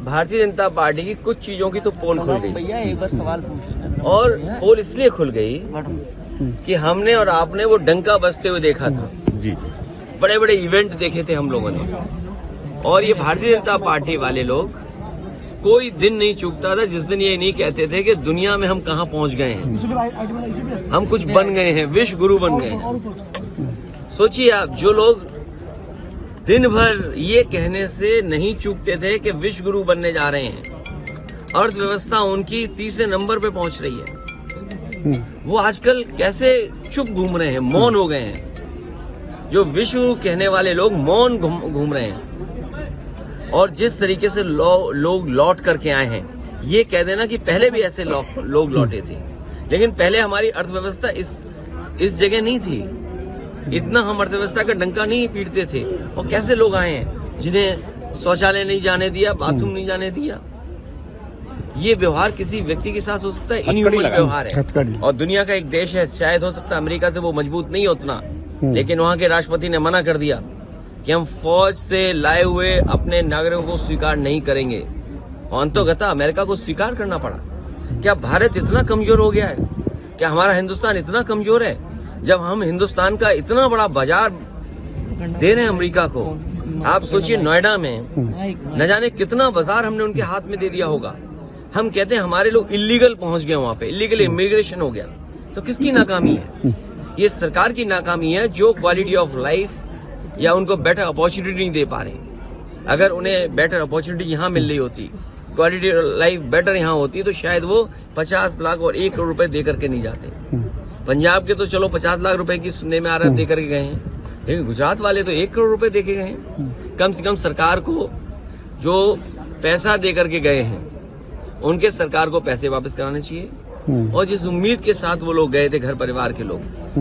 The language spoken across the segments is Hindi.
भारतीय जनता पार्टी की कुछ चीजों की तो पोल खुल गई भैया एक बार सवाल पूछ, और पोल इसलिए खुल गई कि हमने और आपने वो डंका बजते हुए देखा था। जी बड़े बड़े इवेंट देखे थे हम लोगों ने, और ये भारतीय जनता पार्टी वाले लोग कोई दिन नहीं चूकता था जिस दिन ये नहीं कहते थे कि दुनिया में हम कहां पहुंच गए हैं, हम कुछ बन गए हैं, विश्व गुरु बन गए हैं। सोचिए आप, जो लोग दिन भर ये कहने से नहीं चूकते थे कि विश्व गुरु बनने जा रहे हैं, अर्थव्यवस्था उनकी तीसरे नंबर पे पहुंच रही है, वो आजकल कैसे चुप घूम रहे हैं, मौन हो गए हैं। जो विश्व गुरु कहने वाले लोग मौन घूम रहे हैं। और जिस तरीके से लोग लौट करके आए हैं, ये कह देना कि पहले भी ऐसे लोग लौटे थे, लेकिन पहले हमारी अर्थव्यवस्था इस जगह नहीं थी, इतना हम अर्थव्यवस्था का डंका नहीं पीटते थे। और कैसे लोग आए हैं जिन्हें शौचालय नहीं जाने दिया, बाथरूम नहीं जाने दिया। ये व्यवहार किसी व्यक्ति के साथ हो सकता है, इनह्यूमन व्यवहार है। और दुनिया का एक देश है, शायद हो सकता है अमेरिका से वो मजबूत नहीं उतना, लेकिन वहां के राष्ट्रपति ने मना कर दिया कि हम फौज से लाए हुए अपने नागरिकों को स्वीकार नहीं करेंगे। अंततः अमेरिका को स्वीकार करना पड़ा। क्या भारत इतना कमजोर हो गया है? क्या हमारा हिंदुस्तान इतना कमजोर है? जब हम हिंदुस्तान का इतना बड़ा बाजार दे रहे हैं अमेरिका को, आप सोचिए नोएडा में न जाने कितना बाजार हमने उनके हाथ में दे दिया होगा। हम कहते हैं हमारे लोग इलीगल पहुंच गए, वहां पे इलीगल इमिग्रेशन हो गया। तो किसकी नाकामी है? ये सरकार की नाकामी है, जो क्वालिटी ऑफ लाइफ या उनको बेटर अपॉर्चुनिटी नहीं दे पा रहे। अगर उन्हें बेटर अपॉर्चुनिटी यहाँ मिल रही होती, क्वालिटी ऑफ लाइफ बेटर यहाँ होती, तो शायद वो 50 लाख और 1 करोड़ रुपए दे करके नहीं जाते। पंजाब के तो चलो 50 लाख रुपए की सुनने में आ रहा है दे करके गए हैं, लेकिन गुजरात वाले तो 1 करोड़ रुपए देके गए हैं। कम से कम सरकार को जो पैसा दे करके गए हैं, उनके सरकार को पैसे वापस कराने चाहिए। और जिस उम्मीद के साथ वो लोग गए थे, घर परिवार के लोग,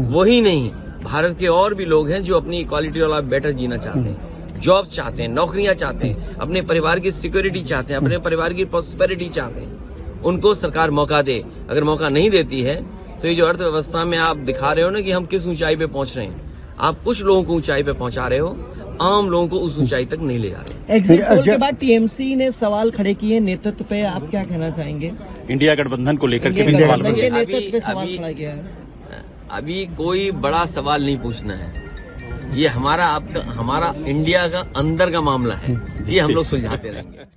वही नहीं, भारत के और भी लोग हैं जो अपनी इक्वालिटी और बेटर जीना चाहते हैं, जॉब चाहते हैं, नौकरियां चाहते हैं, अपने परिवार की सिक्योरिटी चाहते हैं, अपने परिवार की प्रॉस्पेरिटी चाहते हैं। उनको सरकार मौका दे। अगर मौका नहीं देती है तो ये जो अर्थव्यवस्था में आप दिखा रहे हो ना कि हम किस ऊंचाई पे पहुंच रहे हैं, आप कुछ लोगों को ऊंचाई पे पहुंचा रहे हो, आम लोगों को उस ऊंचाई तक नहीं ले जा रहे। एग्जिट पोल के बाद टीएमसी ने सवाल खड़े किए नेतृत्व पे, आप क्या कहना चाहेंगे? इंडिया गठबंधन को लेकर के भी सवाल खड़ा किया है। अभी कोई बड़ा सवाल नहीं पूछना है, ये हमारा इंडिया का अंदर का मामला है, ये हम लोग सुलझाते रहेंगे।